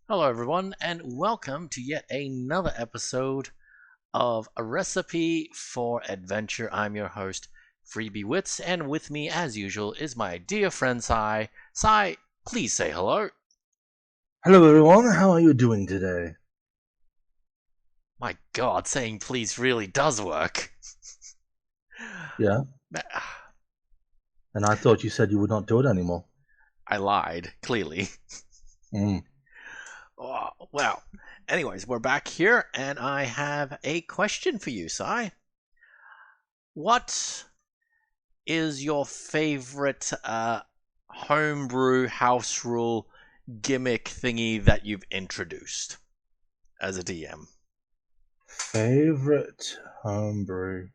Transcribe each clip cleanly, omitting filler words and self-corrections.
Hello, everyone, and welcome to yet another episode of A Recipe for Adventure. I'm your host, Freebie Wits, and with me, as usual, is my dear friend Sai. Sai, please say hello. Hello, everyone. How are you doing today? My God, saying please really does work. Yeah, and I thought you said you would not do it anymore. I lied, clearly. Mm. Oh, well, anyways, we're back here, and I have a question for you, Sai. What is your favorite homebrew house rule gimmick thingy that you've introduced as a DM? Favorite homebrew?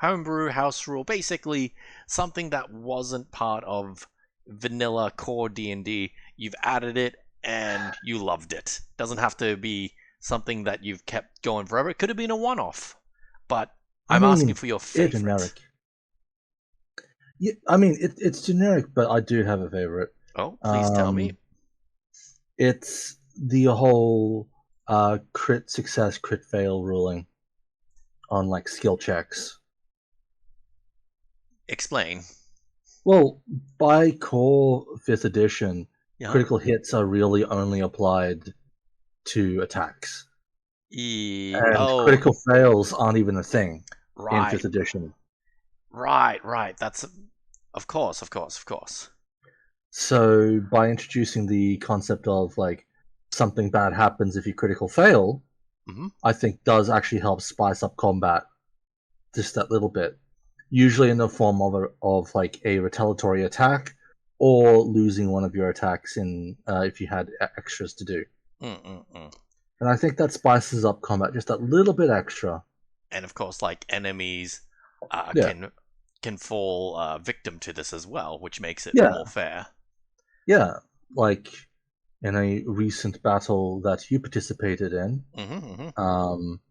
Homebrew house rule, basically something that wasn't part of vanilla core D&D. You've added it and you loved it. Doesn't have to be something that you've kept going forever. It could have been a one-off, but I I'm asking mean, for your it's favorite. generic. Yeah, I mean, it's generic, but I do have a favorite. Oh, please tell me. Um, it's the whole crit success, crit fail ruling on like skill checks. Explain. Well, by core fifth edition, Yeah. critical hits are really only applied to attacks. And Oh, critical fails aren't even a thing in right. fifth edition. Right. That's of course. So by introducing the concept of like something bad happens if you critical fail, Hmm. I think does actually help spice up combat just that little bit. Usually in the form of like a retaliatory attack or losing one of your attacks in if you had extras to do. Mm-mm-mm. And I think that spices up combat just that little bit extra. And of course, like enemies Yeah, can fall victim to this as well, which makes it more yeah, fair. yeah. Like in a recent battle that you participated in, Hmm. um,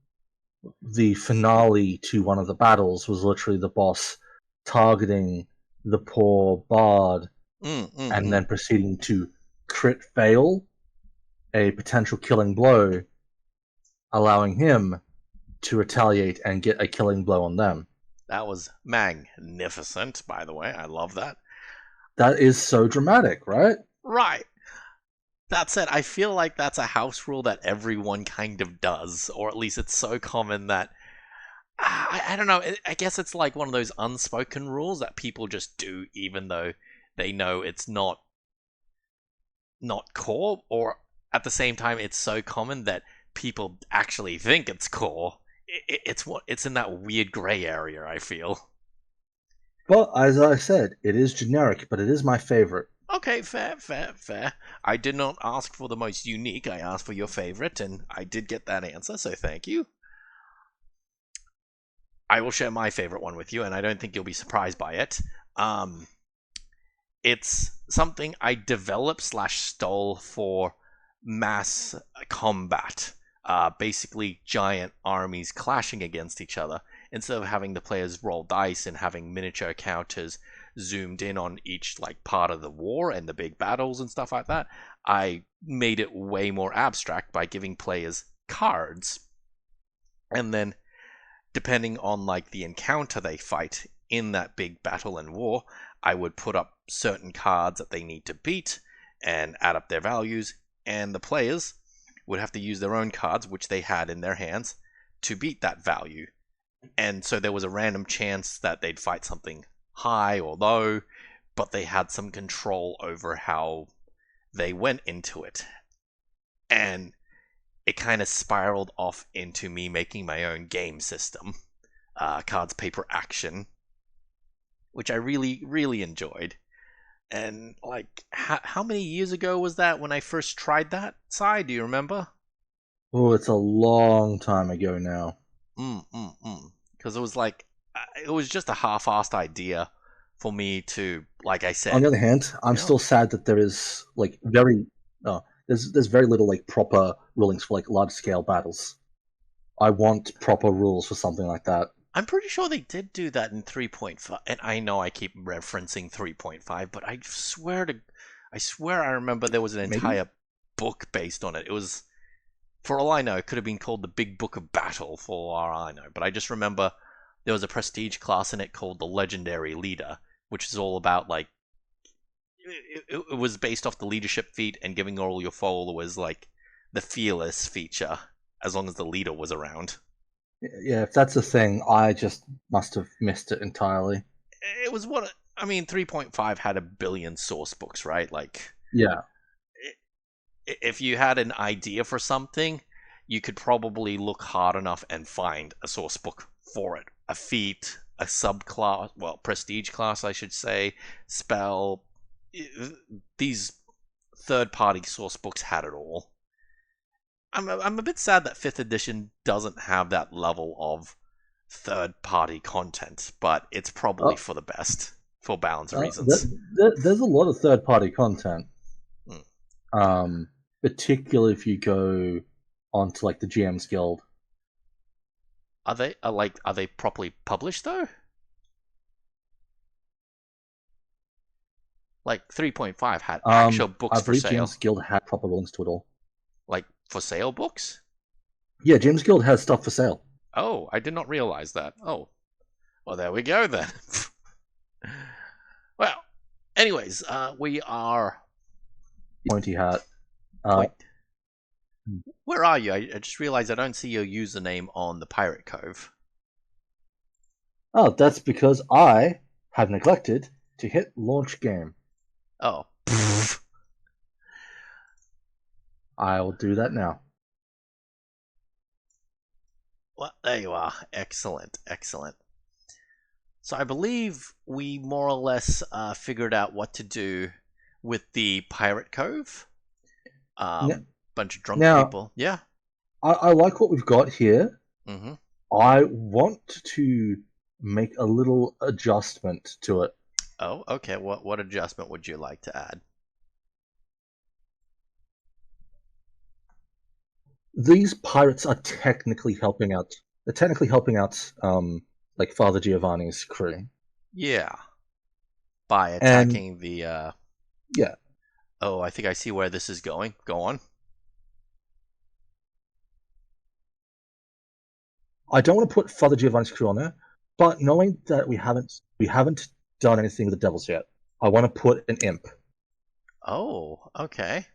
the finale to one of the battles was literally the boss targeting the poor bard and Mm-mm-mm. then proceeding to crit fail a potential killing blow, allowing him to retaliate and get a killing blow on them. That was magnificent, by the way. I love that. That is so dramatic, right? Right. That said, I feel like that's a house rule that everyone kind of does, or at least it's so common that I don't know. I guess it's like one of those unspoken rules that people just do, even though they know it's not core, or at the same time, it's so common that people actually think it's core. It's in that weird gray area. I feel. But as I said, it is generic, but it is my favorite. Okay, fair. I did not ask for the most unique. I asked for your favorite, and I did get that answer. So thank you. I will share my favorite one with you, and I don't think you'll be surprised by it. Um, it's something I developed slash stole for mass combat. Basically, giant armies clashing against each other. Instead of having the players roll dice and having miniature counters zoomed in on each like part of the war and the big battles and stuff like that, I made it way more abstract by giving players cards, and then depending on like the encounter they fight in that big battle and war, I would put up certain cards that they need to beat and add up their values, and the players would have to use their own cards, which they had in their hands, to beat that value. And so there was a random chance that they'd fight something high or low, but they had some control over how they went into it. And it kind of spiraled off into me making my own game system, cards, paper, action, which I really enjoyed. And like, how many years ago was that when I first tried that? Sai, do you remember? Oh, it's a long time ago now. Because it was like, it was just a half-assed idea for me to, like I On said, the other hand, I'm yeah. still sad that there is like there's very little like proper rulings for like large scale battles. I want proper rules for something like that. I'm pretty sure they did do that in 3.5, and I know I keep referencing 3.5, but I swear I remember there was an Maybe entire. book based on it. It was, for all I know, it could have been called the Big Book of Battle, for all I know. But I just remember there was a prestige class in it called the Legendary Leader, which is all about like it was based off the leadership feat and giving all your followers like the fearless feature as long as the leader was around. Yeah, if that's a thing, I just must have missed it entirely. It was what I mean. 3.5 had a billion source books, right? Like, Yeah. if you had an idea for something, you could probably look hard enough and find a source book for it. A feat, a subclass, well, prestige class, I should say, spell. These third-party source books had it all. I'm a bit sad that 5th edition doesn't have that level of third-party content, but it's probably Uh, for the best, for balance of uh, reasons. there's a lot of third-party content. Mm. Particularly if you go onto like the GM's Guild. Are they properly published though? Like 3.5 had actual books I for believe sale. GM's Guild had proper links to it all. Like for sale books? Yeah, GM's Guild has stuff for sale. Oh, I did not realize that. Oh, well, there we go then. Well, anyways, we are Pointy hat. point. Where are you? I just realized I don't see your username on the Pirate Cove. Oh, that's because I have neglected to hit launch game. Oh, I will do that now. well, there you are. Excellent, excellent. So I believe we more or less figured out what to do with the Pirate Cove. N- Bunch of drunk Now, people. Yeah. I like what we've got here. Mm-hmm. I want to make a little adjustment to it. Oh, okay. What adjustment would you like to add? These pirates are technically helping out. They're technically helping out, like Father Giovanni's crew. Yeah. By And attacking the. yeah, Oh, I think I see where this is going. Go on. I don't want to put Father Giovanni's crew on there, but knowing that we haven't done anything with the devils yet, I want to put an imp. Oh, okay.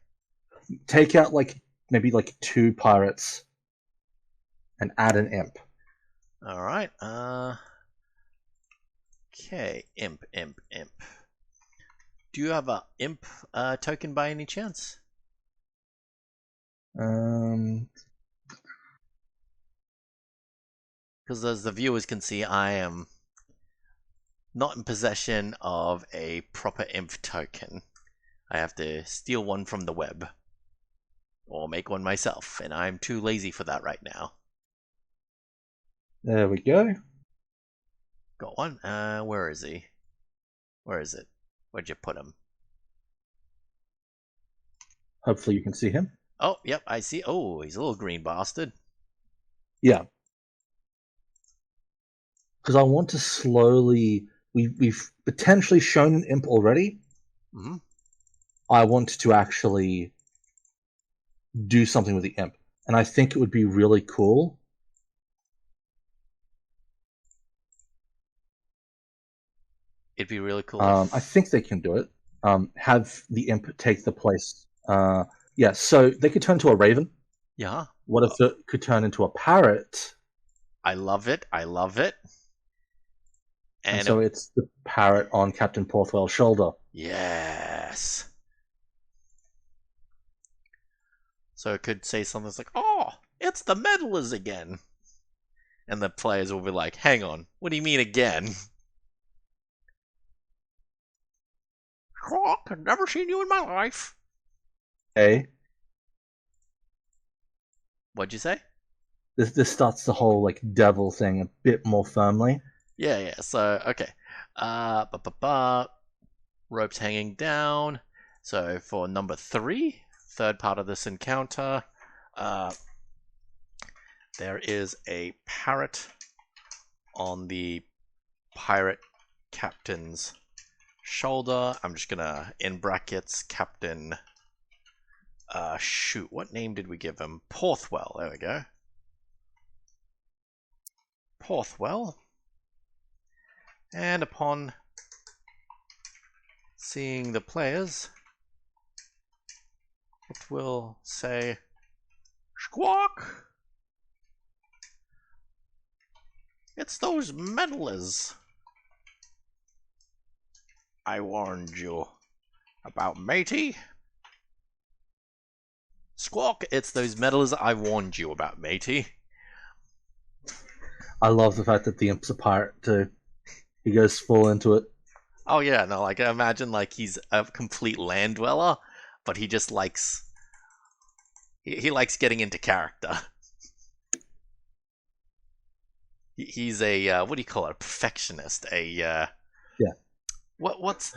Take out like maybe like 2 pirates and add an imp. All right. Okay. Imp, imp, imp. Do you have a imp token by any chance? Um, Because as the viewers can see, I am not in possession of a proper imp token. I have to steal one from the web. Or make one myself, and I'm too lazy for that right now. there we go. Got one. Where is he? Where is it? Where'd you put him? Hopefully you can see him. Oh, yep, I see. Oh, he's a little green bastard. Yeah, because I want to slowly. We've potentially shown an imp already. Mm-hmm. I want to actually do something with the imp, and I think it would be really cool. It'd be really cool if... I think they can do it. Have the imp take the place. Yeah, so they could turn into a raven. Yeah. What if it could turn into a parrot? I love it. I love it. And so it's the parrot on Captain Porthwell's shoulder. Yes. So it could say something like, "Oh, it's the meddlers again." And the players will be like, "Hang on, what do you mean again?" Croc, I've never seen you in my life. Okay. What'd you say? This starts the whole like devil thing a bit more firmly. Yeah. So okay. Ropes hanging down. So for number 3, third part of this encounter, there is a parrot on the pirate captain's shoulder. I'm just gonna, in brackets, Captain Shoot, what name did we give him? Porthwell, there we go. Porthwell. And upon seeing the players, it will say, Squawk! It's those meddlers. I warned you about, matey. Squawk, it's those meddlers I warned you about, matey. I love the fact that the imp's a pirate too. He goes full into it. Oh yeah, no, like I imagine like he's a complete land dweller, but he just likes he likes getting into character. He's a what do you call it? A perfectionist. Yeah. What's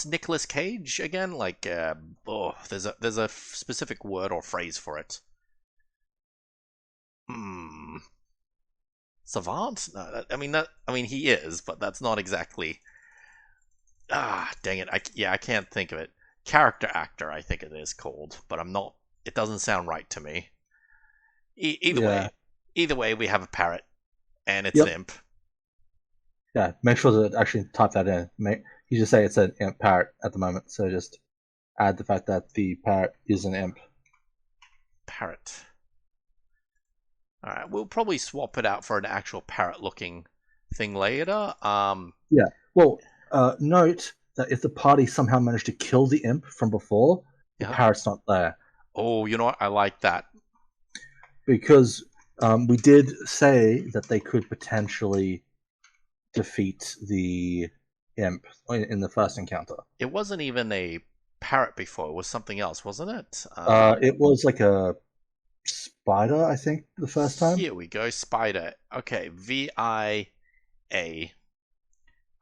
Nicolas Cage again? Like there's a specific word or phrase for it. Hmm. Savant? No, I mean he is, but that's not exactly. Ah, dang it! I can't think of it. Character actor, I think it is called, but I'm not. It doesn't sound right to me. Either Yeah. way, we have a parrot, and it's an Yep. imp. Yeah. Make sure to actually type that in. You just say it's an imp parrot at the moment, so just add the fact that the parrot is an imp. Parrot. All right, we'll probably swap it out for an actual parrot-looking thing later. Yeah. Well, note that if the party somehow managed to kill the imp from before, the Yeah. parrot's not there. Oh, you know what? I like that. Because we did say that they could potentially defeat the imp in the first encounter. It wasn't even a parrot before; it was something else, wasn't it? It was like a spider, I think, the first time. Here we go, spider. Okay, VIA.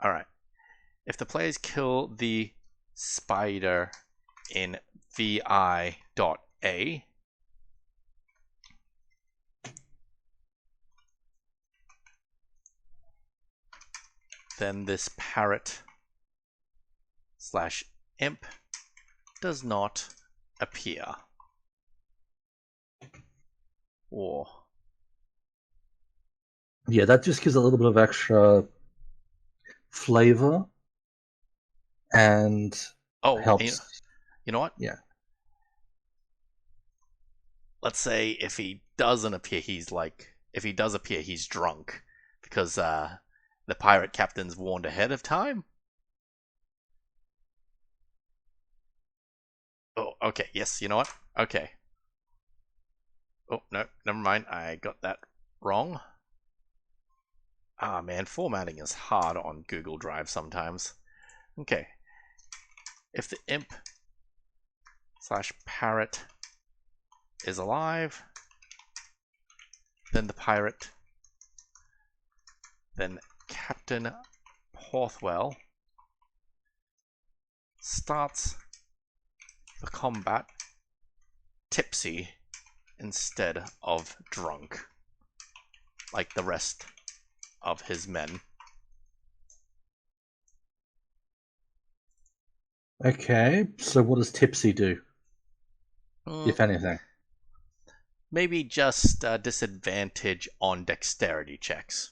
All right. If the players kill the spider in VI.A, then this parrot slash imp does not appear. Or Yeah, that just gives a little bit of extra flavor and you helps. know what? Yeah. Let's say if he doesn't appear, if he does appear, he's drunk because the pirate captain's warned ahead of time. Oh, okay. Yes, you know what? Okay. Oh, no, never mind. I got that wrong. Ah, man, formatting is hard on Google Drive sometimes. Okay. If the imp slash parrot is alive, then the pirate, then Captain Porthwell starts the combat tipsy instead of drunk, like the rest of his men. Okay, so what does Tipsy do, if anything? Maybe just disadvantage on dexterity checks.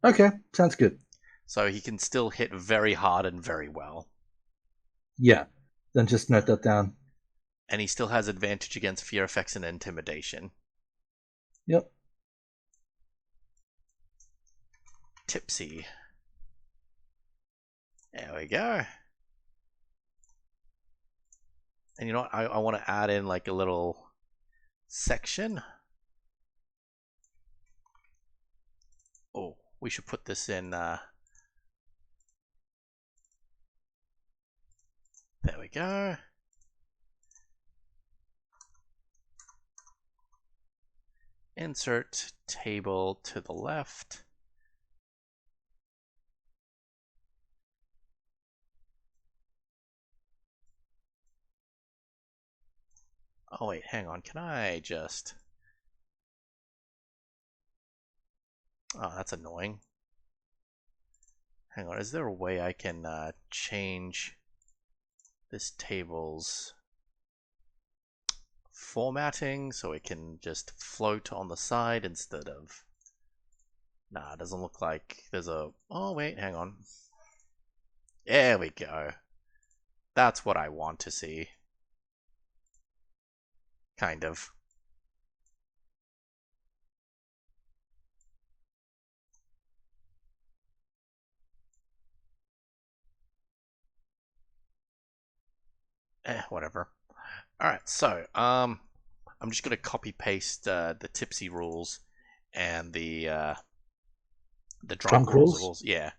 Okay, sounds good. So he can still hit very hard and very well. Yeah, then just note that down. And he still has advantage against fear effects and intimidation. Yep. Tipsy. There we go. And you know what? I want to add in like a little section. Oh, we should put this in. There we go. Insert table to the left. Oh wait, hang on. Can I just... Oh, that's annoying. Hang on, is there a way I can change this table's formatting so it can just float on the side instead of... Nah, it doesn't look like there's a... Oh, wait, hang on. There we go. That's what I want to see. Kind of. Whatever. Alright, so, I'm just gonna copy paste the tipsy rules and the drunk Drunk rules. rules. Yeah. Yep.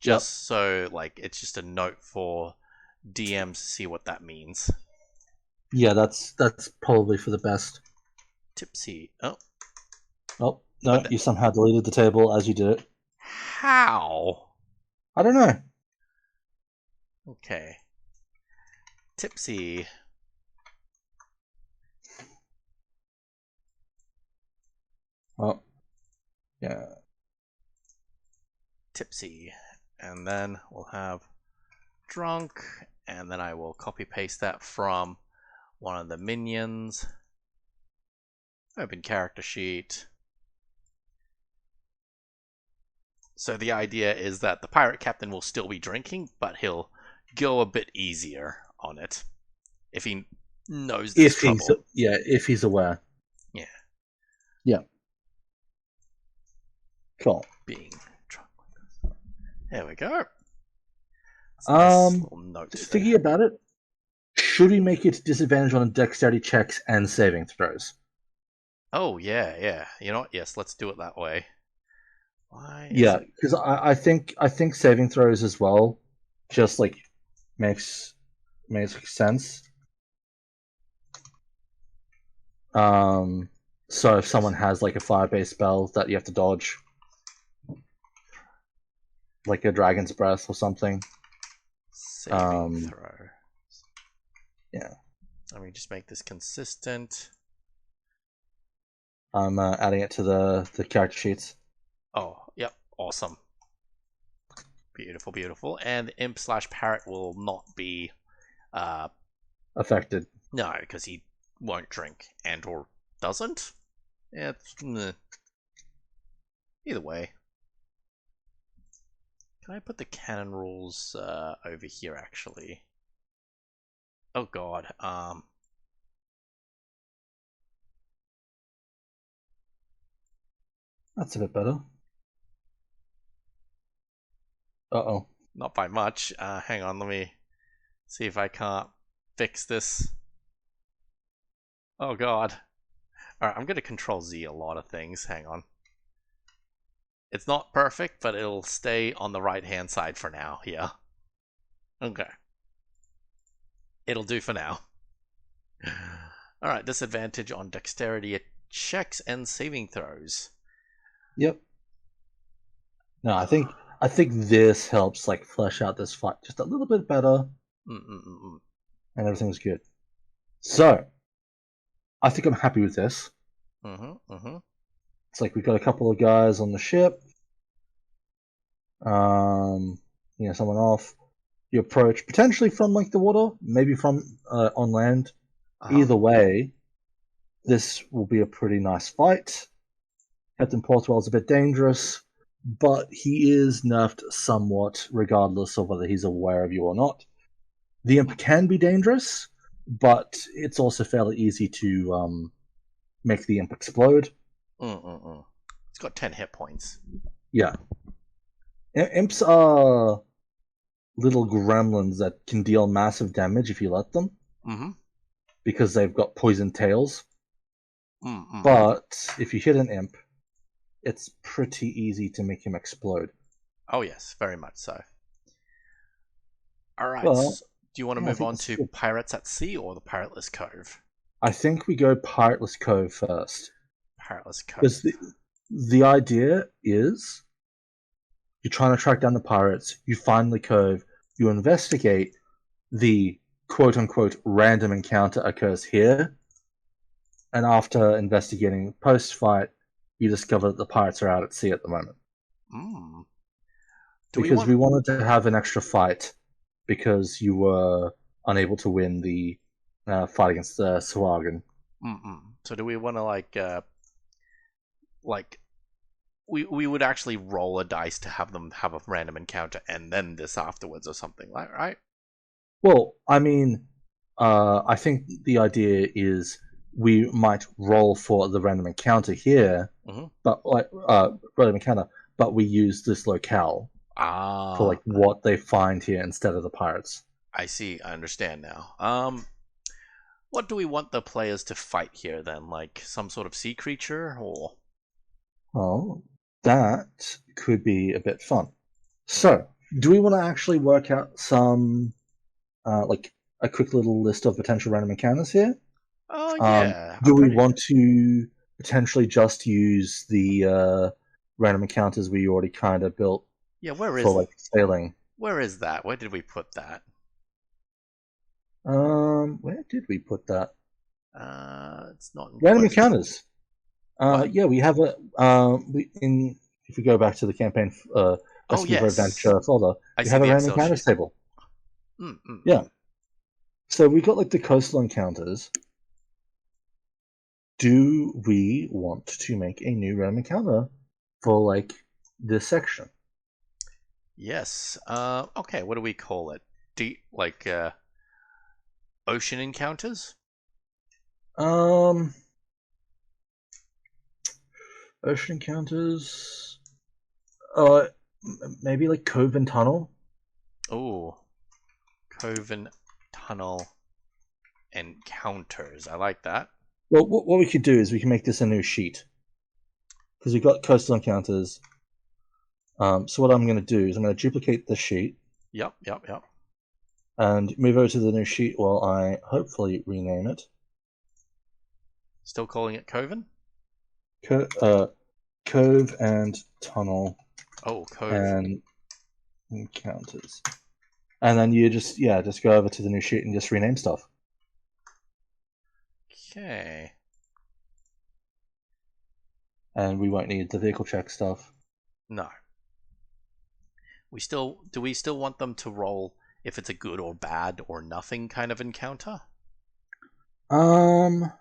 Just so, like, it's just a note for DMs to see what that means. Yeah, that's probably for the best. Tipsy. Oh, Oh no, but you somehow deleted the table as you did it. how? I don't know. Okay. Tipsy. Oh, yeah. Tipsy. And then we'll have drunk, and then I will copy paste that from one of the minions. Open character sheet. So the idea is that the pirate captain will still be drinking, but he'll go a bit easier on it if he knows there's trouble. If he's aware. Yeah. Yeah. Cool. Being drunk. There we go. It's a nice little note Thinking there. about it, should we make it disadvantage on dexterity checks and saving throws? Oh yeah, yeah. You know what? Yes, let's do it that way. Why is Yeah, it? because I think saving throws as well just like makes sense. So if someone has like a fire-based spell that you have to dodge, like a dragon's breath or something. Saving throw. Yeah. Let me just make this consistent. I'm adding it to the character sheets. Oh, yep. Awesome. Beautiful, beautiful. And the imp slash parrot will not be affected. No, because he won't drink and or doesn't. Yeah, either way. Can I put the canon rules over here actually? Oh god. That's a bit better. Uh-oh. Not by much. Hang on, let me see if I can't fix this. Oh god. Alright, I'm gonna control Z a lot of things. Hang on. It's not perfect, but it'll stay on the right hand side for now. Yeah. Okay. It'll do for now. Alright, disadvantage on dexterity checks and saving throws. Yep. No, I think this helps like flesh out this fight just a little bit better. And everything's good. So I think I'm happy with this. It's like we've got a couple of guys on the ship. Someone off. You approach potentially from like the water, maybe from on land. Either way, this will be a pretty nice fight. Captain Portwell's a bit dangerous, but he is nerfed somewhat, regardless of whether he's aware of you or not. The imp can be dangerous, but it's also fairly easy to make the imp explode. It's got 10 hit points. Yeah. Imps are little gremlins that can deal massive damage if you let them. Because they've got poison tails. But if you hit an imp, it's pretty easy to make him explode. Oh yes, very much so. Alright, do you want to move on to Pirates at Sea or the Pirateless Cove? I think we go Pirateless Cove first. Pirateless Cove. Because the idea is you're trying to track down the pirates, you find the cove, you investigate, the quote-unquote random encounter occurs here, and after investigating post-fight, you discover that the pirates are out at sea at the moment. Because we wanted to have an extra fight, because you were unable to win the fight against the Swagan. So do we want to like we would actually roll a dice to have them have a random encounter and then this afterwards or something like right? Well, I mean, I think the idea is we might roll for the random encounter here, Mm-hmm. but random encounter, but we use this locale for Ah, like what they find here instead of the pirates. I see. I understand now. What do we want the players to fight here then? Like some sort of sea creature or? Well, that could be a bit fun. So, do we want to actually work out some like a quick little list of potential random encounters here? Oh yeah, Do we want to potentially just use the random encounters we already kind of built Yeah, for like sailing? where is that? Where did we put that? Where did we put that? It's not in Random quest. encounters. What? Yeah, we have a we in if we go back to the campaign Oh recipe for yes, adventure folder, I we see have a the random Excel encounters sheet. table. Mm, mm, Yeah, mm. so we got like the coastal encounters. Do we want to make a new random encounter for like this section? Yes. Okay. What do we call it? Deep, like ocean encounters. Um, Ocean encounters. Maybe like cove and tunnel. Oh, Coven Tunnel encounters. I like that. Well, what we could do is we can make this a new sheet because we've got coastal encounters. So what I'm going to do is I'm going to duplicate the sheet Yep, yep, yep. and move over to the new sheet while I hopefully rename it. Still calling it Coven? Co- uh, Cove and tunnel Oh, Cove. and encounters. And then you just go over to the new sheet and just rename stuff. Okay. And we won't need the vehicle check stuff. No. Do we still want them to roll if it's a good or bad or nothing kind of encounter? Um,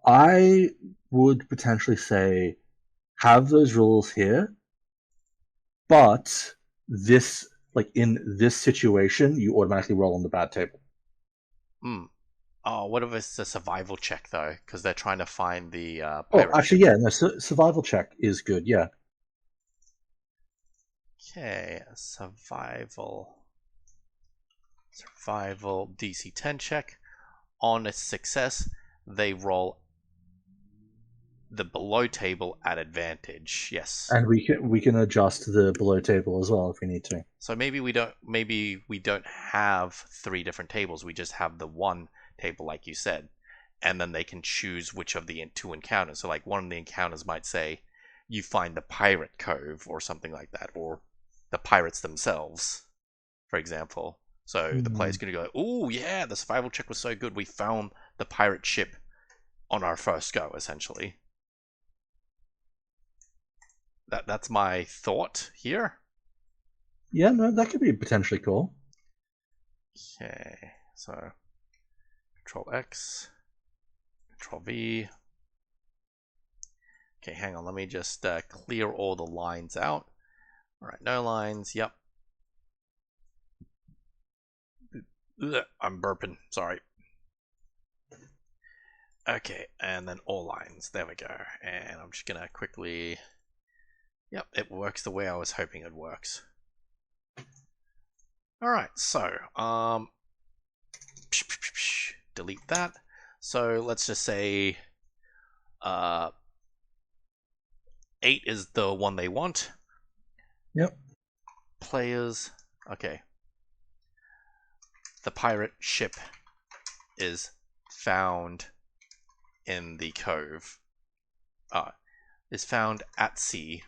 I would potentially say have those rules here, but this like in this situation, you automatically roll on the bad table. Hmm. Oh, what if it's a survival check though? Because they're trying to find the Oh, pirate actually, ship. yeah, no, survival check is good. Yeah, Okay, survival DC 10 check. On a success, they roll the below table at advantage. Yes. and we can adjust the below table as well if we need to. So maybe we don't have three different tables. We just have the one table, like you said, and then they can choose which of the two encounters. So like one of the encounters might say, you find the pirate cove or something like that, or the pirates themselves, for example. So the player's Hmm. going to go, oh yeah, the survival check was so good, we found the pirate ship on our first go, essentially. That's my thought here. Yeah, no, that could be potentially cool. Okay, so Control X, Control V. Okay, hang on. Let me just clear all the lines out. All right, no lines. Yep. Ugh, I'm burping. Sorry. Okay, and then all lines. There we go. And I'm just gonna quickly. Yep, it works the way I was hoping it works. All right, so delete that. So let's just say 8 is the one they want. Yep. Players. Okay. The pirate ship is found in the cove. Is found at sea.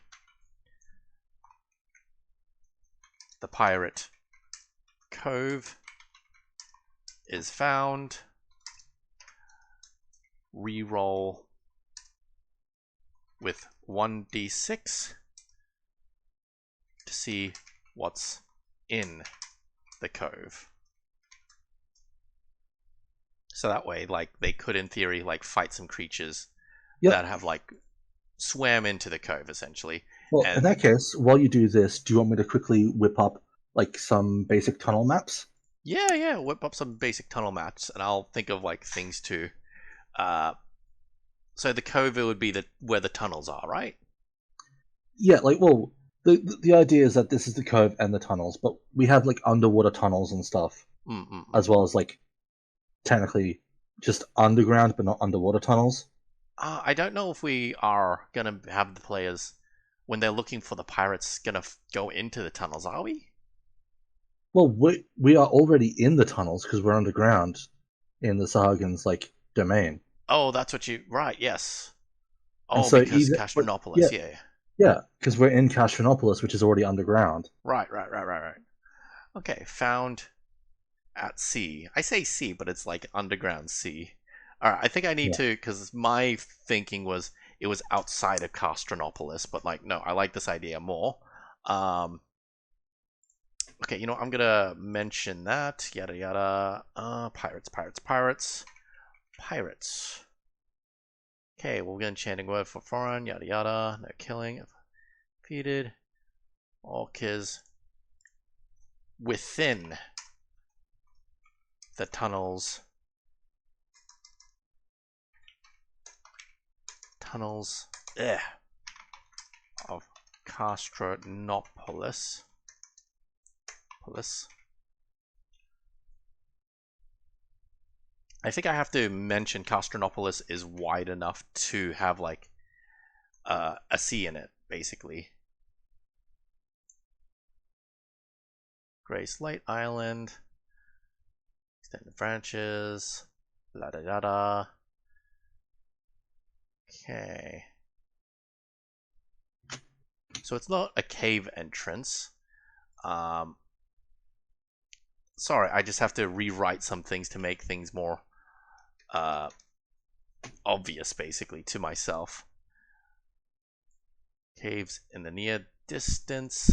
The pirate cove is found. Reroll with 1d6 to see what's in the cove. So that way, like, they could, in theory, like, fight some creatures Yep. that have, like, swam into the cove, essentially. Well, in And that case, while you do this, do you want me to quickly whip up like some basic tunnel maps? yeah, yeah, whip up some basic tunnel maps, and I'll think of, like, things to. Uh, so the cove would be where the tunnels are, right? Yeah, like well, the idea is that this is the cove and the tunnels, but we have like underwater tunnels and stuff, as Mm-mm-mm. well as like technically just underground but not underwater tunnels. I don't know if we are gonna have the players when they're looking for the pirates gonna go into the tunnels, are we? Well, we are already in the tunnels because we're underground in the Sahuagins like domain. Oh, that's what you. Right, yes. And Oh, so because either, but yeah, Castronopolis, yeah. yeah, because we're in Castronopolis, which is already underground. Right, right, right, right, right. Okay, found at sea. I say sea, but it's like underground sea. Alright, I think I need Yeah. to, because my thinking was it was outside of Castronopolis, but like, no, I like this idea more. Um, okay, you know, I'm gonna mention that. Yada yada. Pirates, pirates, pirates, pirates. Okay, we'll get enchanting word for foreign. Yada yada. No killing. Defeated. Orcas within the tunnels. Tunnels. Ugh, of Castronopolis. I think I have to mention Castronopolis is wide enough to have like a sea in it, basically. Grace Light Island, extended branches, la da da da. Okay. So it's not a cave entrance. Um, sorry, I just have to rewrite some things to make things more uh, obvious, basically, to myself. Caves in the near distance.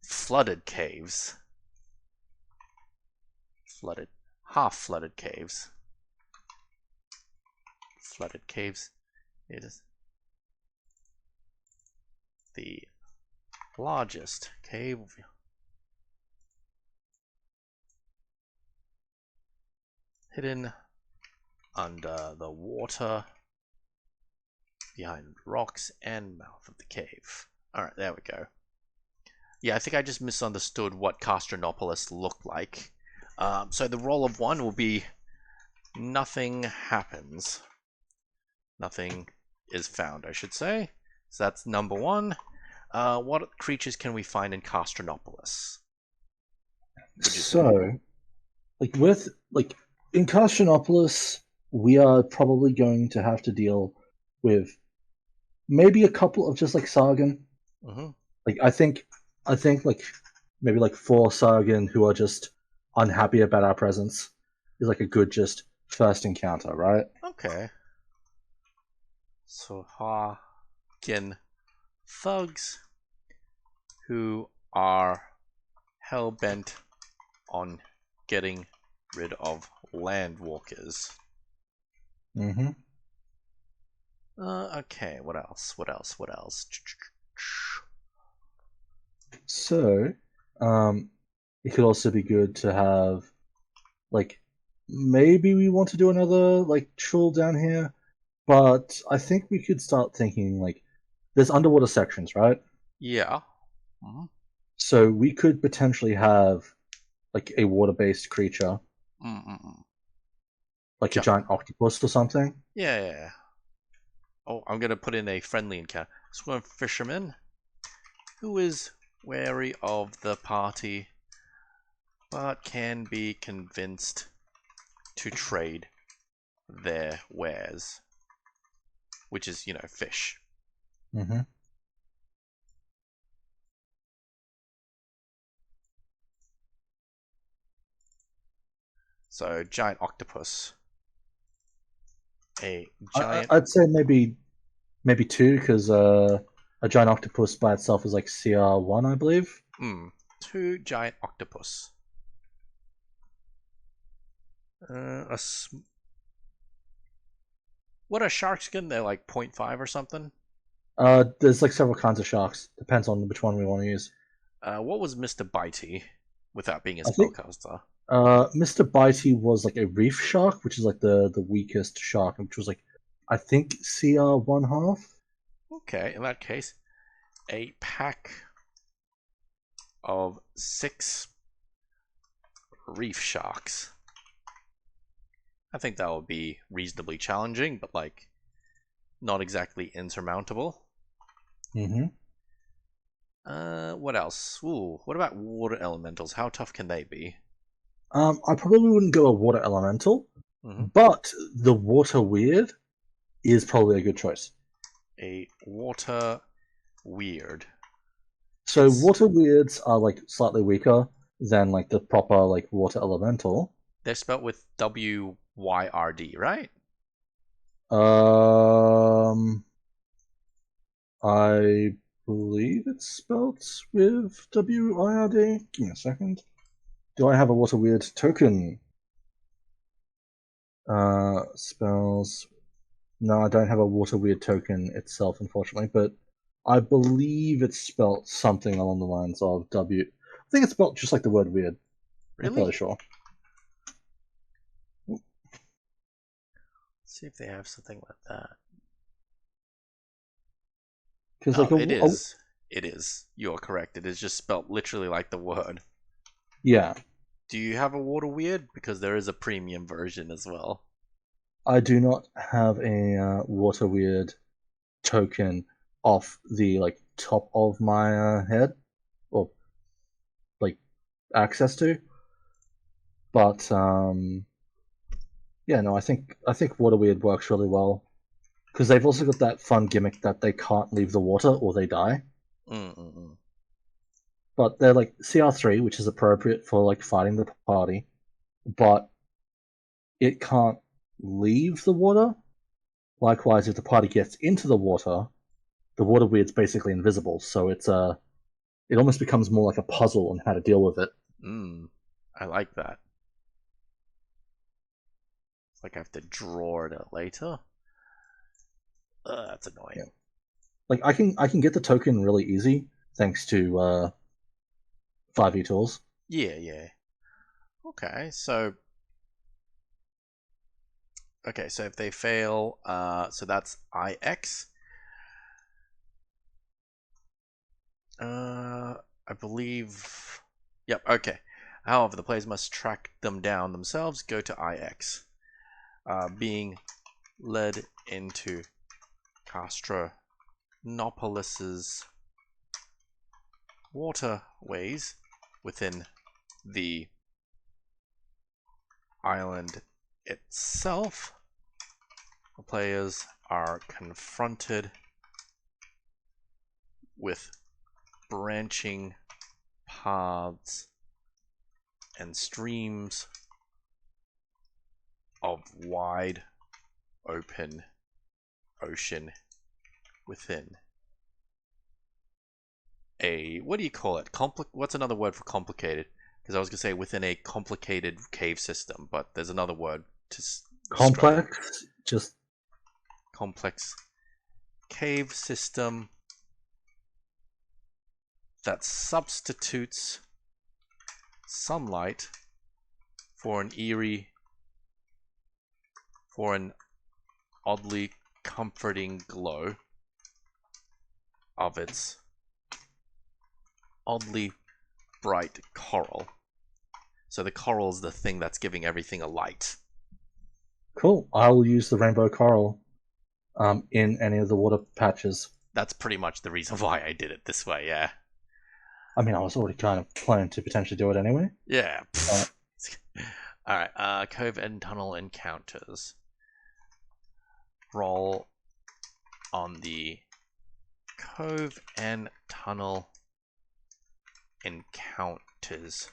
Flooded caves. Flooded. Half flooded caves. Flooded caves. It is the largest cave hidden under the water behind rocks and mouth of the cave. Alright, there we go. Yeah, I think I just misunderstood what Castronopolis looked like. So the roll of one will be nothing happens. Nothing is found, I should say. So that's number one. What creatures can we find in Castronopolis? Would you say? So, like with like in Castronopolis, we are probably going to have to deal with maybe a couple of just like Sargon. Mm-hmm. Like I think like maybe like four Sargon who are just unhappy about our presence is like a good just first encounter, right? Okay. So Hagen thugs who are hell bent on getting rid of landwalkers. Mm-hmm. Okay, what else? What else? What else? So, um, it could also be good to have like maybe we want to do another like troll down here, but I think we could start thinking like there's underwater sections, right? Yeah. Mm-hmm. So we could potentially have like a water-based creature, Mm-mm. like a giant octopus or something. Yeah, yeah, yeah. Oh, I'm gonna put in a friendly encounter. Swim fisherman who is wary of the party, but can be convinced to trade their wares, which is, you know, fish. Mm-hmm. So, giant octopus. A I, giant. I'd say maybe two because a giant octopus by itself is like CR1, I believe. Two giant octopus. A what are sharks again? They're like 0.5 or something. There's like several kinds of sharks. Depends on which one we want to use. What was Mr. Bitey without being a I think spellcaster? Mr. Bitey was like a reef shark, which is like the weakest shark, which was like I think CR one half. Okay, in that case, a pack of 6 reef sharks. I think that would be reasonably challenging, but like not exactly insurmountable. Mm-hmm. What else? Ooh, what about water elementals? How tough can they be? I probably wouldn't go a water elemental, Mm-hmm. but the water weird is probably a good choice. A water weird. So water weirds are like slightly weaker than like the proper like water elemental. They're spelled with WYRD, right? Um, I believe it's spelt with WIRD. Give me a second. Do I have a water weird token? Spells. No, I don't have a water weird token itself, unfortunately, but I believe it's spelt something along the lines of W. I think it's spelt just like the word weird. I'm fairly Really? sure. Let's see if they have something like that. Because like Oh, it is. It is. You're correct. It is just spelt literally like the word. yeah, Do you have a water weird? Because there is a premium version as well. I do not have a water weird token off the like top of my head or like access to, but yeah, no, I think water weird works really well because they've also got that fun gimmick that they can't leave the water or they die. Mm-mm-mm. But they're like CR3, which is appropriate for like fighting the party, but it can't leave the water. Likewise, if the party gets into the water weird's basically invisible, so it almost becomes more like a puzzle on how to deal with it. I like that. It's like I have to draw it out later. That's Yeah. annoying. Like I can get the token really easy thanks to 5e tools. Yeah, yeah. Okay, so if they fail, so that's IX. I believe. Yep. Okay. However, the players must track them down themselves. Go to IX. Being led into Castronopolis's waterways within the island itself. The players are confronted with branching paths and streams of wide open ocean within a, what do you call it? What's another word for complicated? Because I was gonna say within a complicated cave system, but there's another word to describe it. Complex, just Complex cave system that substitutes sunlight for an eerie, for an oddly comforting glow of its oddly bright coral. So the coral's the thing that's giving everything a light. cool. I'll use the rainbow coral in any of the water patches. That's pretty much the reason why I did it this way, yeah. I mean, I was already kind of planning to potentially do it anyway. Yeah. Uh, Alright, Cove and Tunnel Encounters. Roll on the Cove and Tunnel Encounters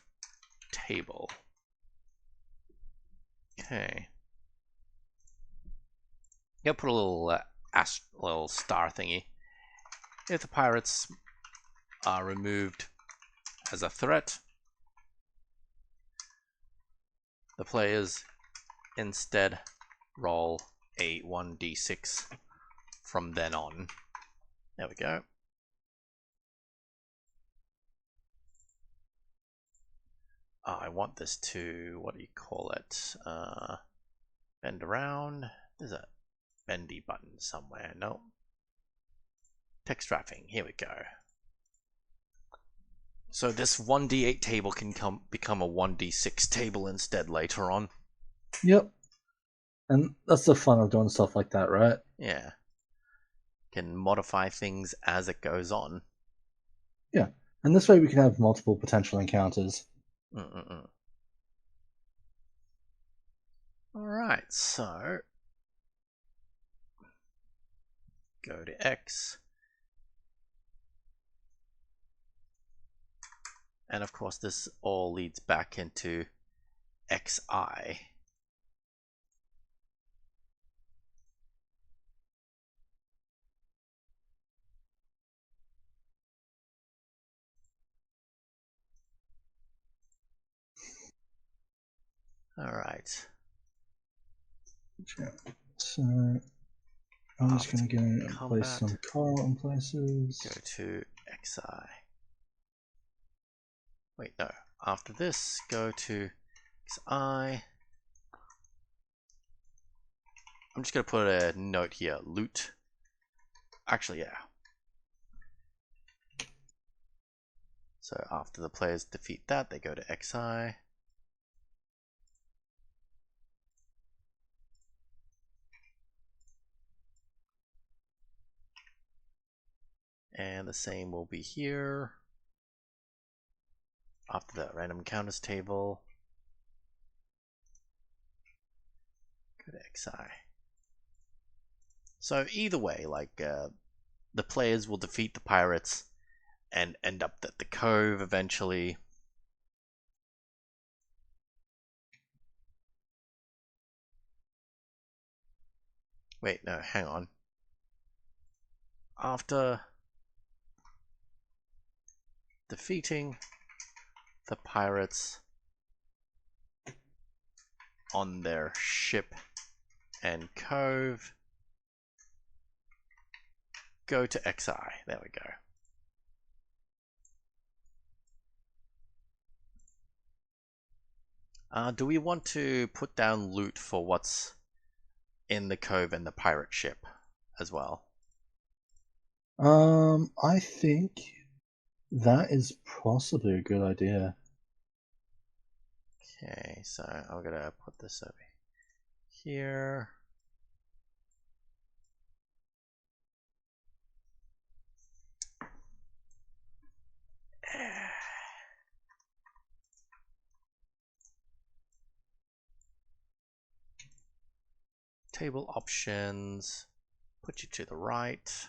table. Okay. Yeah, put a little star thingy. If the pirates are removed as a threat, the players instead roll a 1d6 from then on. There we go. I want this to, what do you call it? Bend around. There's a bendy button somewhere. No. Text wrapping. Here we go. So this 1d8 table can become a 1d6 table instead later on. Yep. And that's the fun of doing stuff like that, right? Yeah. Can modify things as it goes on. Yeah. And this way we can have multiple potential encounters. Alright, so go to X. And of course this all leads back into XI. Alright. So I'm just going to go and place some coral in places. Go to XI. Wait, no. After this, go to XI. I'm just going to put a note here. Loot. Actually, yeah. So after the players defeat that, they go to XI. And the same will be here. After the random encounters table, go to XI. So either way, like the players will defeat the pirates and end up at the cove eventually. Wait, no, hang on. After defeating the pirates on their ship and cove, go to XI. There we go. Do we want to put down loot for what's in the cove and the pirate ship as well? I think that is possibly a good idea. Okay, so I'm gonna put this over here. Table options, put you to the right.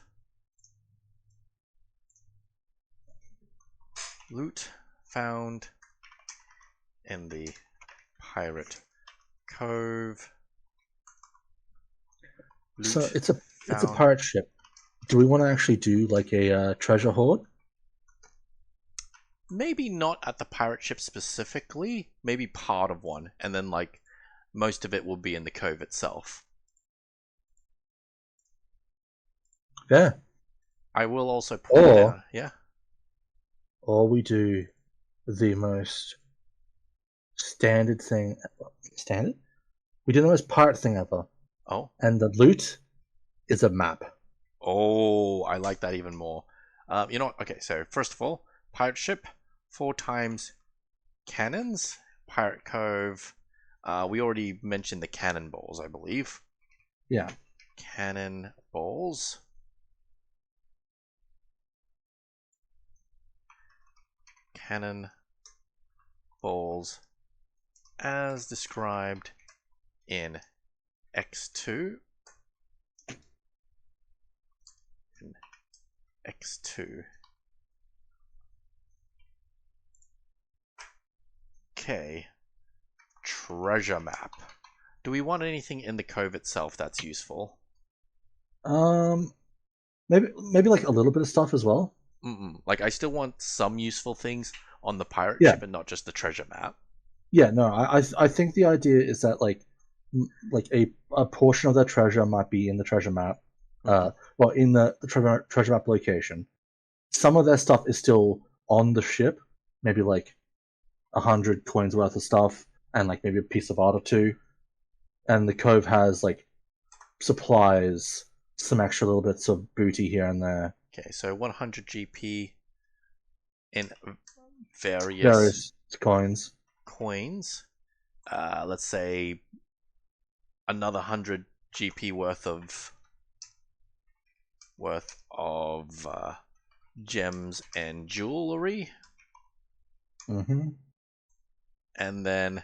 Loot found in the pirate cove. Loot so it's a pirate ship. Do we want to actually do like a treasure hoard? Maybe not at the pirate ship specifically. Maybe part of one, and then like most of it will be in the cove itself. Yeah. I will also put down. Yeah. Or we do the most standard thing. Standard? We do the most pirate thing ever. Oh. And the loot is a map. Oh, I like that even more. You know what? Okay, so first of all, pirate ship, 4 times cannons, pirate cove. We already mentioned the cannonballs, I believe. Yeah. Cannonballs. Cannonballs as described in X2. X2. Okay. Treasure map. Do we want anything in the cove itself that's useful? Maybe like a little bit of stuff as well. Like I still want some useful things on the pirate ship and not just the treasure map. Yeah, no, I think the idea is that like like a portion of their treasure might be in the treasure map. Mm-hmm. Well, in the treasure map location. Some of their stuff is still on the ship, maybe like 100 coins worth of stuff, and like maybe a piece of art or two. And the cove has like supplies, some extra little bits of booty here and there, Okay, so 100 GP in various various coins. coins. Let's say another 100 GP worth of gems and jewelry, Mm-hmm. and then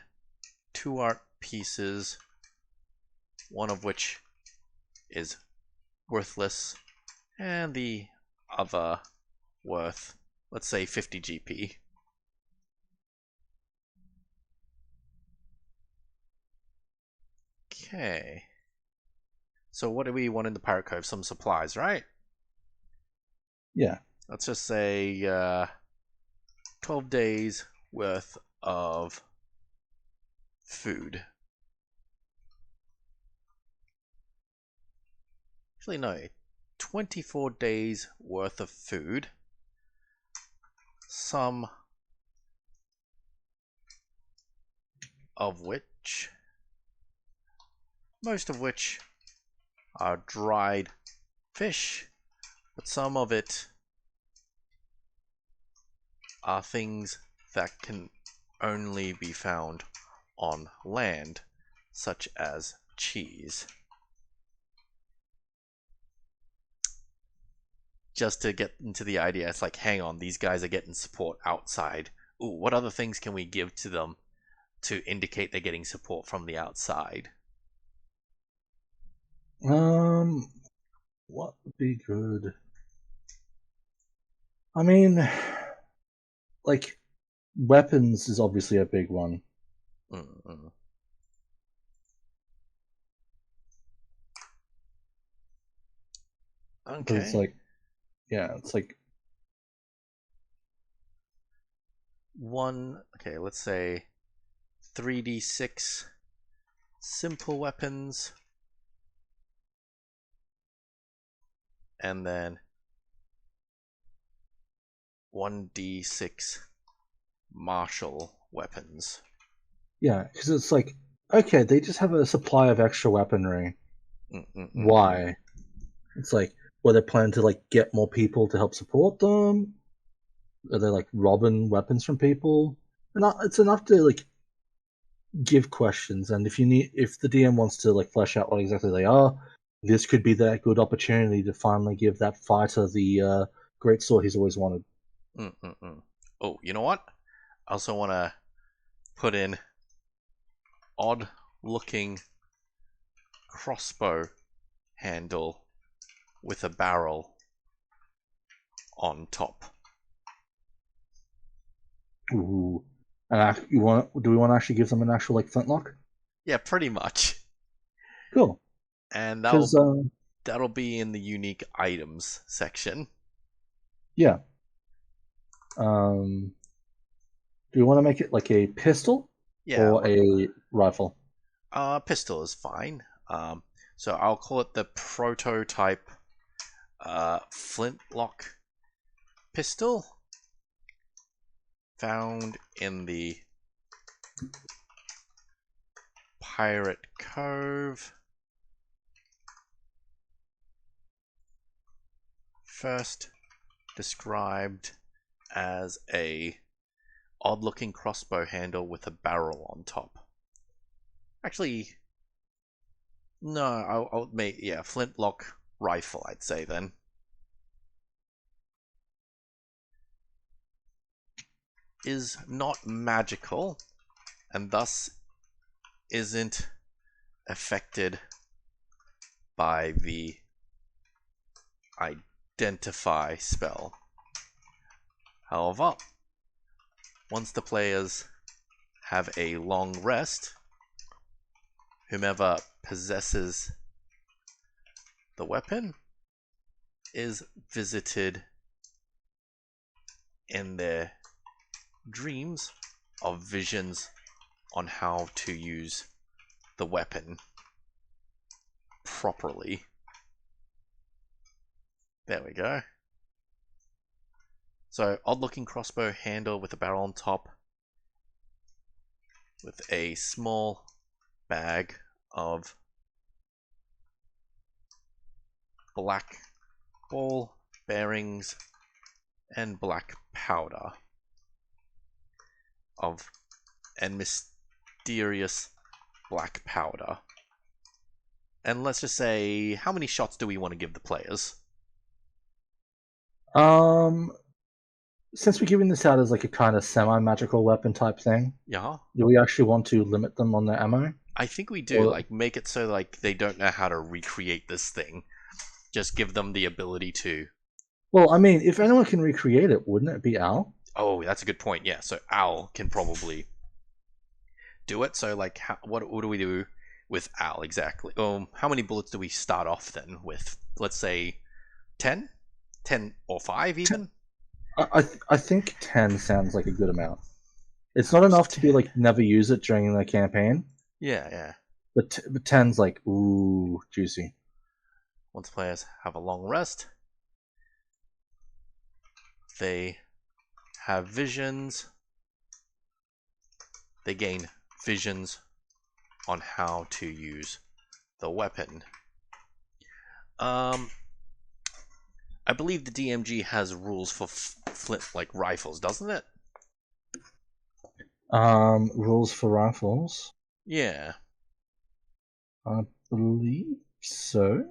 2 art pieces, one of which is worthless, and the other worth, let's say, 50 GP. Okay. So what do we want in the Pirate Cove? Some supplies, right? Yeah. Let's just say 12 days worth of food. Actually, no. 24 days worth of food. Some of which, most of which are dried fish, but some of it are things that can only be found on land, such as cheese. Just to get into the idea, it's like, hang on, these guys are getting support outside. Ooh, what other things can we give to them to indicate they're getting support from the outside? What would be good? I mean, like weapons is obviously a big one. Mm-mm. But it's Okay. like, yeah, it's like Okay, let's say 3d6 simple weapons, and then 1d6 martial weapons. yeah, because it's like okay, they just have a supply of extra weaponry. Mm-mm-mm. Why? It's like, were they planning to like get more people to help support them? Are they like robbing weapons from people? It's enough to like give questions, and if the DM wants to like flesh out what exactly they are, this could be that good opportunity to finally give that fighter the great sword he's always wanted. Mm-mm-mm. Oh, you know what? I also want to put in odd looking crossbow handle with a barrel on top. Ooh, and you want? Do we want to actually give them an actual like flintlock? Yeah, pretty much. Cool, And because that'll be in the unique items section. yeah. Um, do you want to make it like a pistol Yeah, or a rifle? pistol is fine. So I'll call it the prototype flintlock pistol, found in the Pirate Cove. First described as a odd-looking crossbow handle with a barrel on top. Actually, no, I'll make, yeah, flintlock rifle, I'd say then. Is not magical and thus isn't affected by the identify spell. However, once the players have a long rest, whomever possesses the weapon is visited in their dreams of visions on how to use the weapon properly. There we go. So, odd-looking crossbow handle with a barrel on top, with a small bag of black ball bearings and black powder and mysterious black powder. And let's just say, how many shots do we want to give the players? Since we're giving this out as like a kind of semi-magical weapon type thing, Yeah, do we actually want to limit them on their ammo? I think we do. Or- Like, make it so like they don't know how to recreate this thing. Just give them the ability to. Well, I mean, if anyone can recreate it, wouldn't it be Al? Oh, that's a good point. Yeah, so Al can probably do it. So like, what do we do with Al exactly? How many bullets do we start off then with? Let's say 10? 10 or 5 even? I think 10 sounds like a good amount. It's not enough to be like never use it during the campaign, Yeah, yeah. but 10's like, ooh, juicy. Once players have a long rest, they have visions. They gain visions on how to use the weapon. I believe the DMG has rules for flint like rifles, doesn't it? Rules for rifles. Yeah. I believe so.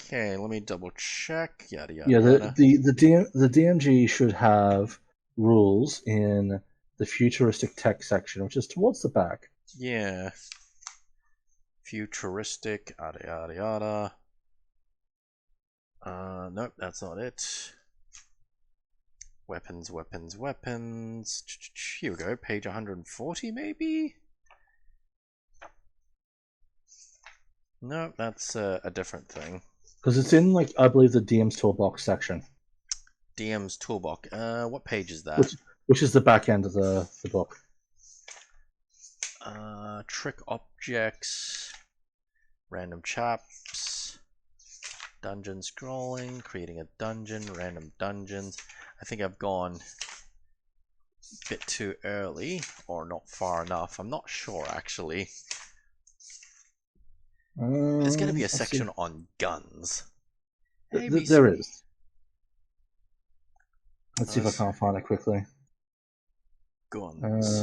Okay, let me double check. Yada yada Yeah, yada. the DMG should have rules in the futuristic tech section, which is towards the back. Yeah. Futuristic. Yada yada yada. Nope, that's not it. Weapons, weapons, weapons. Here we go. Page 140, maybe. No, that's a different thing. Because it's in, like, I believe the DM's toolbox section. DM's toolbox. What page is that? Which is the back end of the book. Trick objects. Random chaps. Dungeon scrolling. Creating a dungeon. Random dungeons. I think I've gone a bit too early. Or not far enough. I'm not sure, actually. There's going to be a section on guns. There is. Let's see if I can't find it quickly. Guns.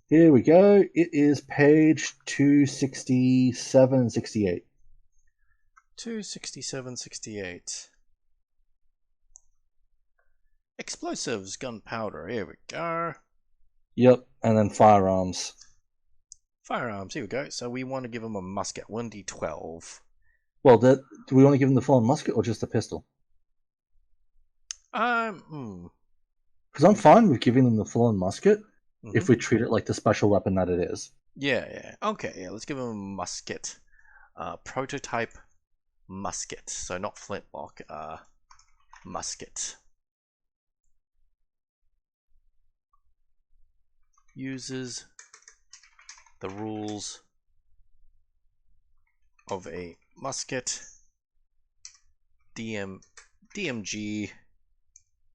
Here we go. It is page 267 and 68. 267, 68. Explosives, gunpowder. Here we go. Yep, and then firearms. Firearms. Here we go. So we want to give them a musket. 1d12. Well, do we want to give them the full musket or just the pistol? Because I'm fine with giving them the full musket if we treat it like the special weapon that it is. Yeah, yeah. Okay, yeah. Let's give them a musket. Prototype musket. So not flintlock. Musket. Uses the rules of a musket. DMG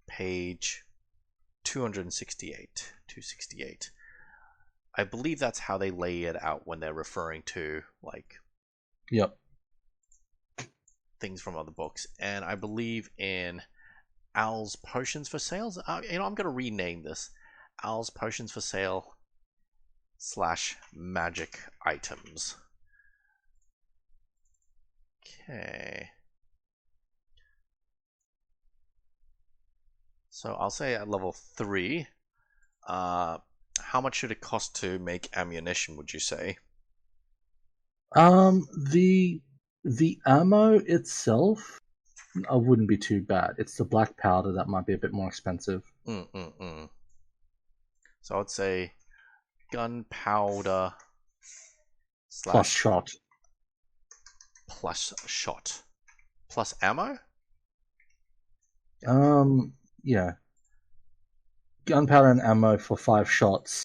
page 268. 268. I believe that's how they lay it out when they're referring to like things from other books. And I believe in Al's Potions for Sales. I'm gonna rename this Al's Potions for Sale / magic items. Okay. So I'll say at level 3, how much should it cost to make ammunition, would you say? The ammo itself wouldn't be too bad. It's the black powder that might be a bit more expensive. So I'd say gunpowder plus shot. Plus ammo? Yeah. Gunpowder and ammo for 5 shots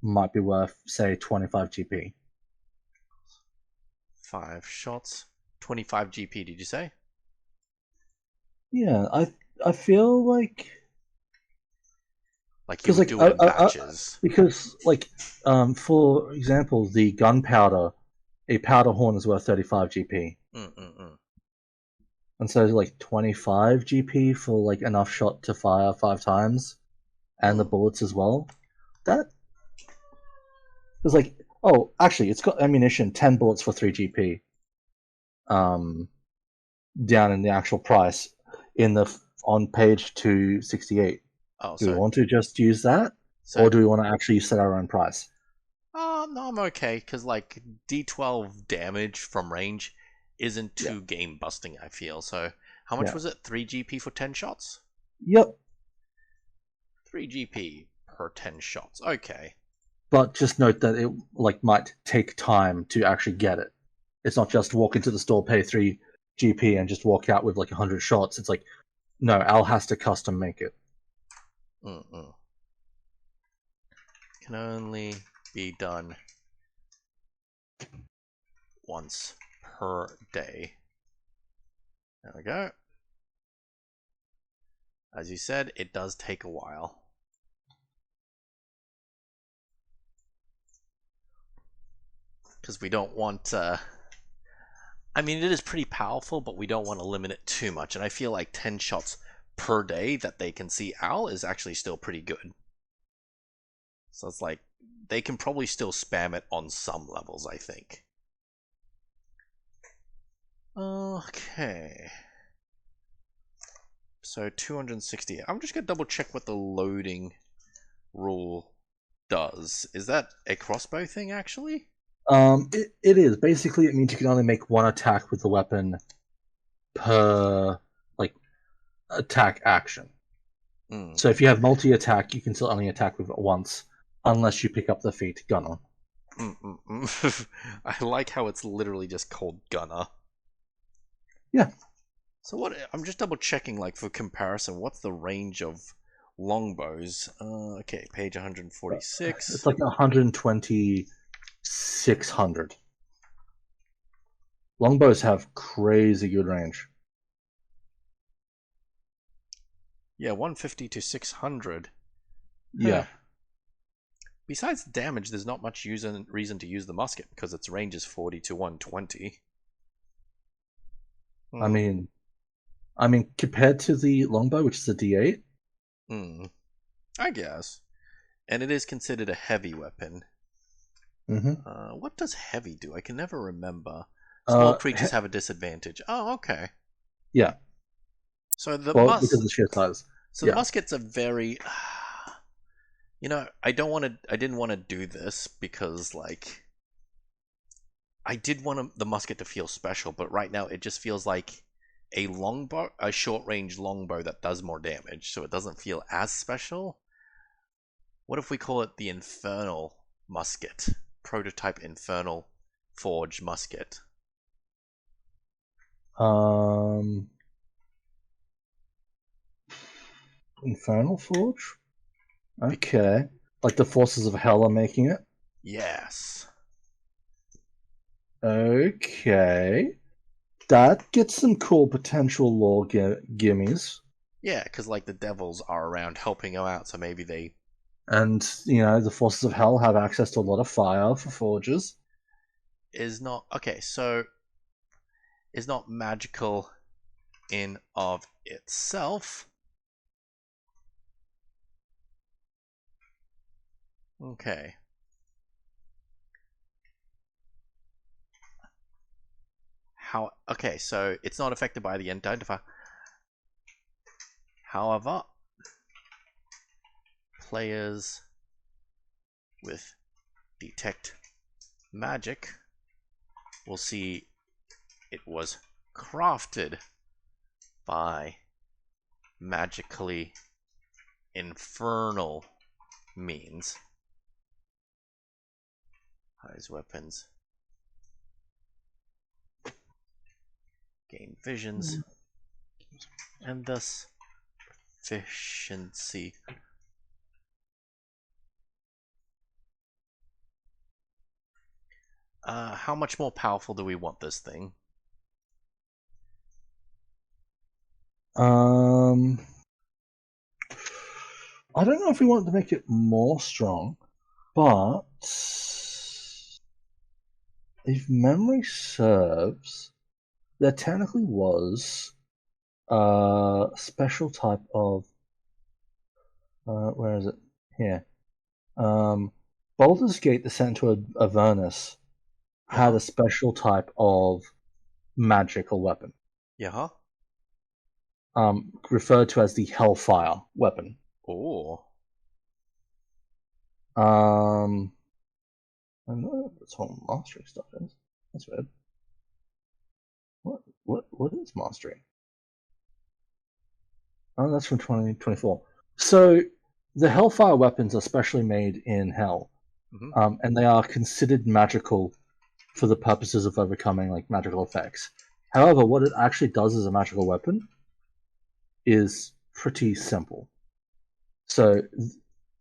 might be worth, say, 25 GP. 5 shots, 25 GP. Did you say? Yeah, I feel like Like you because would do it in batches. because like for example, the gunpowder, a powder horn is worth 35 GP, Mm-mm-mm. and so like 25 GP for like enough shot to fire 5 times, and the bullets as well. That is like, oh, actually, it's got ammunition, 10 bullets for 3 GP. Down in the actual price in the on page 268. Oh, Do we so want to just use that, so or do we want to actually set our own price? no, I'm okay because like D12 damage from range isn't Yeah, too game busting. I feel so. How much yeah, was it? 3 GP for 10 shots. yep. 3 GP per 10 shots. Okay. But just note that it like might take time to actually get it. It's not just walk into the store, pay 3 GP, and just walk out with like 100 shots. It's like, no, Al has to custom make it. Mm-mm. Can only be done once per day. There we go. As you said, it does take a while. Because we don't want. I mean, it is pretty powerful, but we don't want to limit it too much. And I feel like 10 shots per day that they can see Al is actually still pretty good. So it's like they can probably still spam it on some levels, I think. Okay. So 260. I'm just going to double check what the loading rule does. Is that a crossbow thing, actually? It is basically, it means you can only make one attack with the weapon per like attack action. Mm. So if you have multi-attack, you can still only attack with it once, unless you pick up the feat gunner. I like how it's literally just called Gunner. Yeah. So what? I'm just double checking, like for comparison, what's the range of longbows? Okay, page It's 146. like 120, 600. Longbows have crazy good range. Yeah, 150 to 600. Huh. Yeah. Besides damage, there's not much reason to use the musket because its range is 40 to 120. I mean, compared to the longbow, which is a D8. I guess. And it is considered a heavy weapon. What does heavy do? I can never remember. Small creatures have a disadvantage. Oh, okay. Yeah. So the Well, because of the sheer size. the muskets are very. I didn't want to do this because like I did want the musket to feel special, but right now it just feels like a short range longbow that does more damage, so it doesn't feel as special. What if we call it the Infernal Musket? Prototype Infernal Forge Musket. Infernal Forge? Okay. Like the forces of hell are making it? Yes. Okay. That gets some cool potential lore gimmies. Yeah, because like the devils are around helping him out, so maybe they. And, the forces of hell have access to a lot of fire for forges. Is not. Okay, so. Is not magical in of itself. Okay. Okay, so it's not affected by the identifier. However, players with detect magic will see it was crafted by magically infernal means. These weapons gain visions and thus efficiency How much more powerful do we want this thing? Um, I don't know if we want to make it more strong, but if memory serves, there technically was a special type of where is it? Here. Baldur's Gate: Descent to Avernus had Yeah. a special type of magical weapon, Yeah. referred to as the Hellfire weapon. Oh. I know what this whole mastery stuff is. That's weird. What is mastery? Oh, that's from 2024. So the Hellfire weapons are specially made in Hell, Hmm. and they are considered magical for the purposes of overcoming like magical effects. However, what it actually does as a magical weapon is pretty simple. So,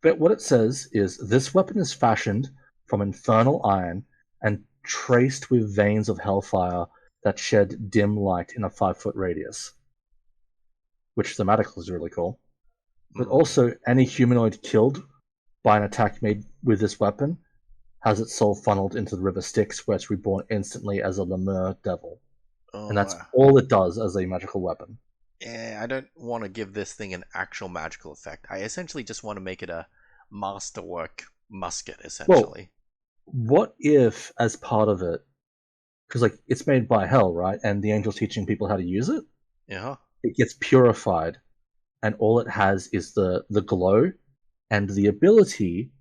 but what it says is this weapon is fashioned from infernal iron and traced with veins of hellfire that shed dim light in a 5 foot radius, which thematically is really cool. But Mm. also, any humanoid killed by an attack made with this weapon has its soul funneled into the river Styx, where it's reborn instantly as a Lemur devil. And Oh. that's all it does as a magical weapon. I don't want to give this thing an actual magical effect. I essentially just want to make it a masterwork musket, Well, essentially. what if, as part of it, because like it's made by Hell, right? And the angel's teaching people how to use it. Yeah. It gets purified, and all it has is the glow and the ability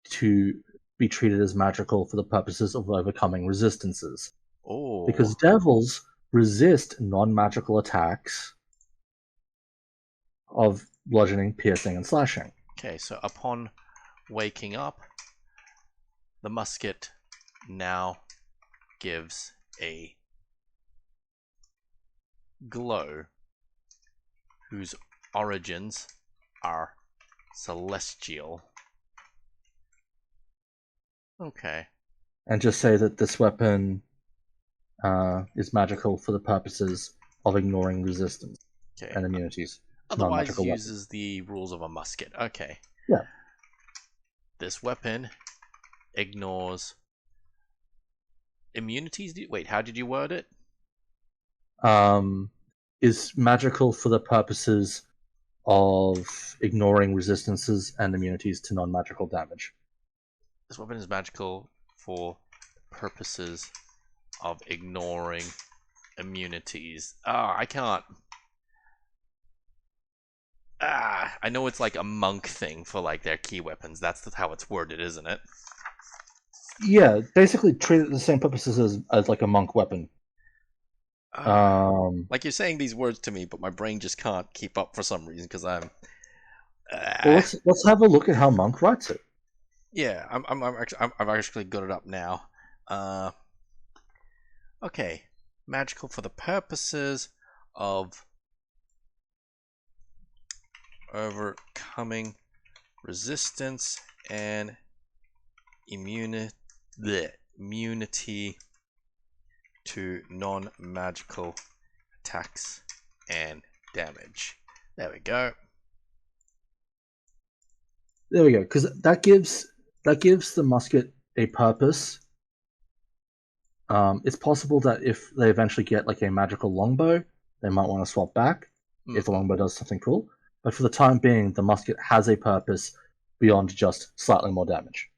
to be treated as magical for the purposes of overcoming resistances. Because Oh. devils resist non-magical attacks of bludgeoning, piercing, and slashing. Okay, so upon waking up, the musket now gives a glow whose origins are celestial. Okay. And just say that this weapon is magical for the purposes of ignoring resistance Okay. and immunities to Otherwise non-magical weapons. uses the rules of a musket. Okay. Yeah. This weapon ignores immunities. Wait, how did you word it? Um, is magical for the purposes of ignoring resistances and immunities to non-magical damage. This weapon is magical for purposes of ignoring immunities. Ah, I can't. I know it's like a monk thing for like their key weapons. That's how it's worded, isn't it? Yeah, basically treat it the same purposes as like a monk weapon. Ah, Um, like you're saying these words to me, but my brain just can't keep up for some reason because I'm. well, Uh, let's have a look at how monk writes it. yeah, I've actually got it up now. Uh, okay, magical for the purposes of overcoming resistance and immunity, immunity to non-magical attacks and damage. There we go. There we go, because that gives the musket a purpose. It's possible that if they eventually get like a magical longbow, they might want to swap back if the Mm-hmm. longbow does something cool. But for the time being, the musket has a purpose beyond just slightly more damage.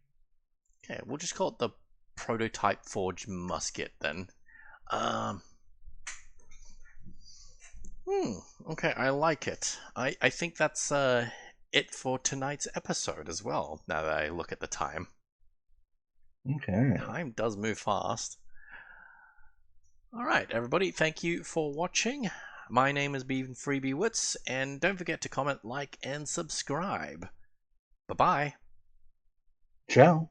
Okay, we'll just call it the prototype forged musket then. Um. Hmm. Okay, I like it. I think that's it for tonight's episode as well. Now that I look at the time, Okay. time does move fast. All right, everybody, thank you for watching. My name has been Freebie Wits, and don't forget to comment, like, and subscribe. Bye bye. Ciao.